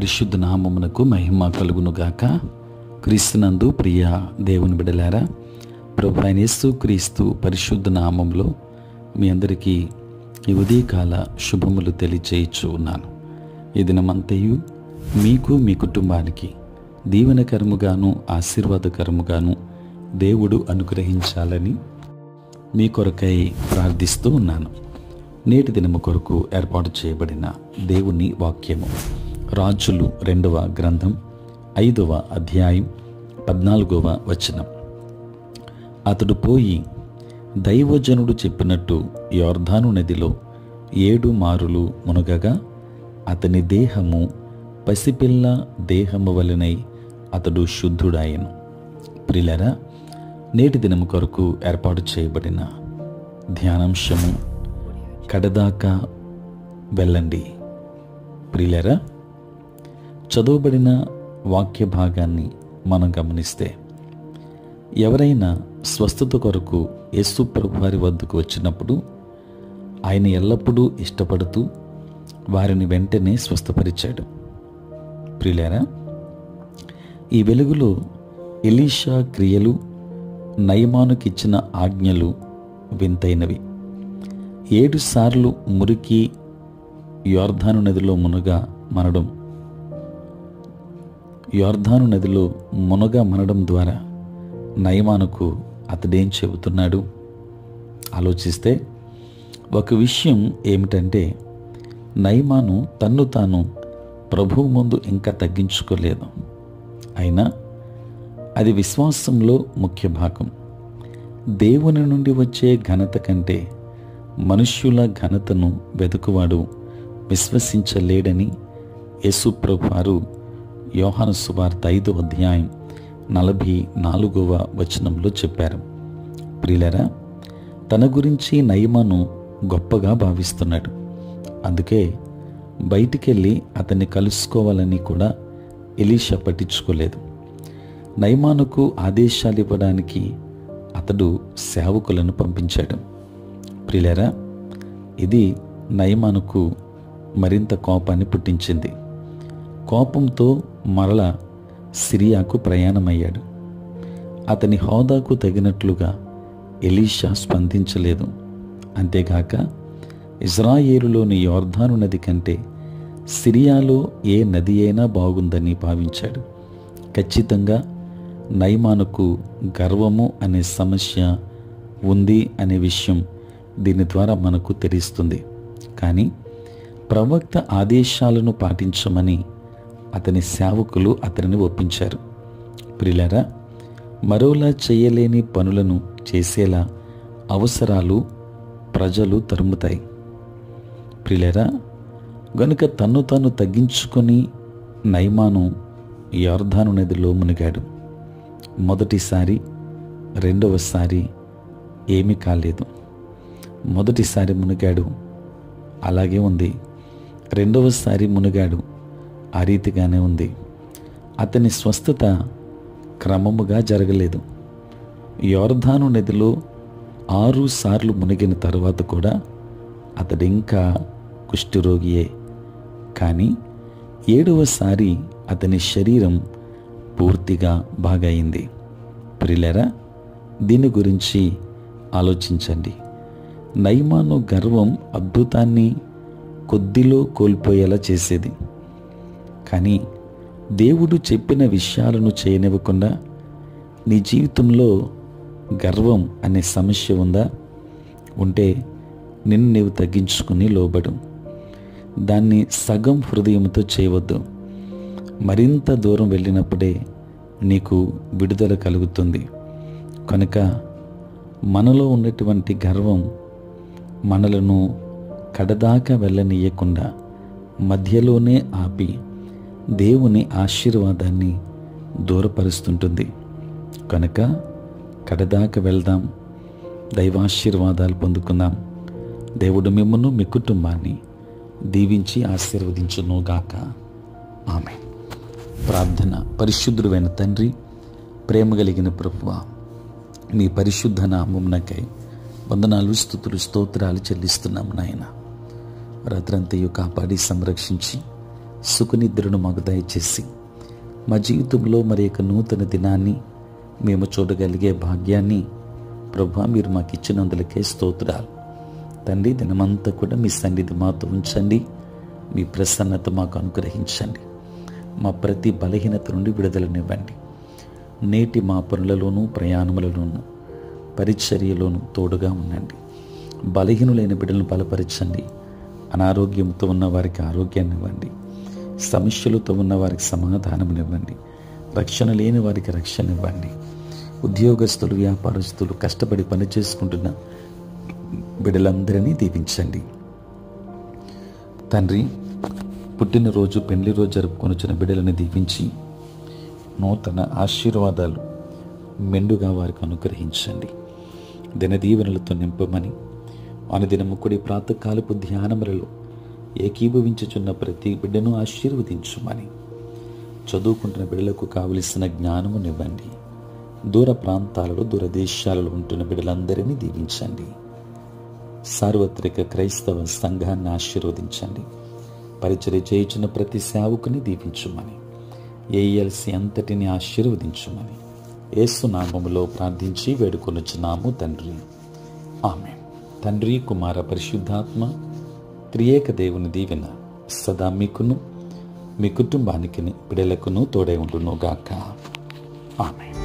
పరిశుద్ధ నామమునకు మహిమ కలుగునుగాక. క్రీస్తునందు ప్రియ దేవుని బిడ్డలారా, ప్రభువైన యేసు క్రీస్తు పరిశుద్ధ నామములో మీ అందరికీ ఈ ఉదయకాల శుభములు తెలియచేయచ్చు ఉన్నాను. ఈ దినమంతయు మీకు మీ కుటుంబానికి దీవెనకరముగాను ఆశీర్వాదకరముగాను దేవుడు అనుగ్రహించాలని మీ కొరకై ప్రార్థిస్తూ ఉన్నాను. నేటి దినము కొరకు ఏర్పాటు చేయబడిన దేవుని వాక్యము రాజులు 2వ గ్రంథం 5వ అధ్యాయం 14వ వచనం. అతడు పోయి దైవజనుడు చెప్పినట్టు యొర్దాను నదిలో 7 మారులు మునగగా అతని దేహము పసిపిల్ల దేహము వలెనై అతడు శుద్ధుడాయెను. ప్రియులారా, నేటి దినము కొరకు ఏర్పాటు చేయబడిన ధ్యానాంశము కడదాకా వెళ్ళండి. ప్రియులారా, చదువుబడిన వాక్య భాగాన్ని మనం గమనిస్తే, ఎవరైనా స్వస్థత కొరకు యేసు ప్రభు వారి వద్దకు వచ్చినప్పుడు ఆయన ఎల్లప్పుడూ ఇష్టపడుతూ వారిని వెంటనే స్వస్థపరిచాడు. ప్రియులారా, ఈ వెలుగులో ఎలీషా క్రియలు, నయమానుకిచ్చిన ఆజ్ఞలు వింతైనవి. 7 సార్లు మురికి యొర్దాను నదిలో మనడం ద్వారా నయమానుకు అతడేం చెబుతున్నాడు ఆలోచిస్తే, ఒక విషయం ఏమిటంటే, నయమాను తన్ను తాను ప్రభువు ముందు ఇంకా తగ్గించుకోలేదు. అయినా అది విశ్వాసంలో ముఖ్య భాగం. దేవుని నుండి వచ్చే ఘనత కంటే మనుష్యుల ఘనతను వెతుకువాడు విశ్వసించలేడని యేసు ప్రభువారు యోహాను సువార్త 5వ అధ్యాయం 44వ వచనంలో చెప్పారు. ప్రియులారా, తన గురించి నయమాను గొప్పగా భావిస్తున్నాడు. అందుకే బయటికెళ్ళి అతన్ని కలుసుకోవాలని కూడా ఎలీషా పట్టించుకోలేదు. నయమానుకు ఆదేశాలు ఇవ్వడానికి అతడు సేవకులను పంపించాడు. ప్రియులారా, ఇది నయమానుకు మరింత కోపాన్ని పుట్టించింది. కోపంతో మరల సిరియాకు ప్రయాణమయ్యాడు. అతని హోదాకు తగినట్లుగా ఎలీషా స్పందించలేదు. అంతేగాక ఇజ్రాయేలులోని యొర్దాను నది కంటే సిరియాలో ఏ నది అయినా బాగుందని భావించాడు. ఖచ్చితంగా నయమానుకు గర్వము అనే సమస్య ఉంది అనే విషయం దీని ద్వారా మనకు తెలుస్తుంది. కానీ ప్రవక్త ఆదేశాలను పాటించమని అతని సేవకులు అతనిని ఒప్పించారు. ప్రియులారా, మరోలా చేయలేని పనులను చేసేలా అవసరాలు ప్రజలు తరుముతాయి. ప్రియులారా, గనుక తన్ను తాను తగ్గించుకొని నయమాను యొర్దాను నదిలో మునిగాడు. మొదటిసారి, రెండవసారి ఏమీ కాలేదు. మొదటిసారి మునిగాడు, అలాగే ఉంది. రెండవసారి మునిగాడు, ఆ రీతిగానే ఉంది. అతని స్వస్థత క్రమముగా జరగలేదు. యొర్దాను నదిలో 6 సార్లు మునిగిన తర్వాత కూడా అతడింకా కుష్ఠరోగియే. కానీ 7వసారి అతని శరీరం పూర్తిగా బాగయింది. ప్రియులారా, దీని గురించి ఆలోచించండి. నయమాను గర్వం అద్భుతాన్ని కొద్దిలో కోల్పోయేలా చేసేది. కానీ దేవుడు చెప్పిన విషయాలను చేయనివ్వకుండా నీ జీవితంలో గర్వం అనే సమస్య ఉందా? ఉంటే నిన్ను నీవు తగ్గించుకుని లోబడు. దాన్ని సగం హృదయంతో చేయవద్దు. మరింత దూరం వెళ్ళినప్పుడే నీకు విడుదల కలుగుతుంది. కనుక మనలో ఉన్నటువంటి గర్వం మనలను కడదాకా వెళ్ళనీయకుండా మధ్యలోనే ఆపి దేవుని ఆశీర్వాదాన్ని దూరపరుస్తుంటుంది. కనుక కడదాకా వెళ్దాం, దైవాశీర్వాదాలు పొందుకుందాం. దేవుడు మిమ్మును, మీ కుటుంబాన్ని దీవించి ఆశీర్వదించునుగాక. ఆమేన్. ప్రార్థన. పరిశుద్ధుడైన తండ్రి, ప్రేమ కలిగిన ప్రభువా, మీ పరిశుద్ధ నామమునకై వందనాలు, స్తుతులు, స్తోత్రాలు చెల్లిస్తున్నాము నాయన. రాత్రంతయు కాపాడి సంరక్షించి సుఖనిద్రను మాకు దయచేసి మా జీవితంలో మరి యొక్క నూతన దినాన్ని మేము చూడగలిగే భాగ్యాన్ని ప్రభువా మీరు మాకు ఇచ్చినందులకే స్తోత్రాలు తండ్రి. దినమంతా కూడా మీ సన్నిధి మాతో ఉంచండి, మీ ప్రసన్నత మాకు అనుగ్రహించండి. మా ప్రతి బలహీనత నుండి విడుదలనివ్వండి. నేటి మా పనులలోనూ ప్రయాణములలోనూ పరిచర్యలోనూ తోడుగా ఉండండి. బలహీనులైన బిడ్డలను బలపరచండి. అనారోగ్యంతో ఉన్న వారికి ఆరోగ్యాన్ని ఇవ్వండి. సమస్యలతో ఉన్న వారికి సమాధానమునివ్వండి. రక్షణ లేని వారికి రక్షణ ఇవ్వండి. ఉద్యోగస్తులు, వ్యాపారస్తులు, కష్టపడి పని చేసుకుంటున్న బిడ్డలందరినీ దీవించండి తండ్రి. పుట్టినరోజు, పెళ్లి రోజు జరుపుకొనిచ్చిన బిడ్డలను దీవించి నూతన ఆశీర్వాదాలు మెండుగా వారికి అనుగ్రహించండి. దినదీవెనలతో నింపమని అనుదినము కూడి ప్రాతకాలపు ధ్యానములలో ఏకీభవించుచున్న ప్రతి బిడ్డను ఆశీర్వదించుమని, చదువుకుంటున్న బిడ్డలకు కావలసిన జ్ఞానమునివ్వండి. దూర ప్రాంతాలలో, దూరదేశాలలో ఉంటున్న బిడ్డలందరినీ దీవించండి. సార్వత్రిక క్రైస్తవ సంఘాన్ని ఆశీర్వదించండి. పరిచర్య చేయుచున్న ప్రతి సేవకుని దీవించుమని, ఏఎల్సి అంతటిని ఆశీర్వదించుమని యేసు నామములో ప్రార్థించి వేడుకొనుచున్నాము తండ్రి. ఆమేన్. తండ్రి, కుమార, పరిశుద్ధాత్మ త్రియేక దేవుని దీవెన సదా మీకును మీ కుటుంబానికి బిడ్డలకును తోడై ఉండును గాక. ఆమేన్.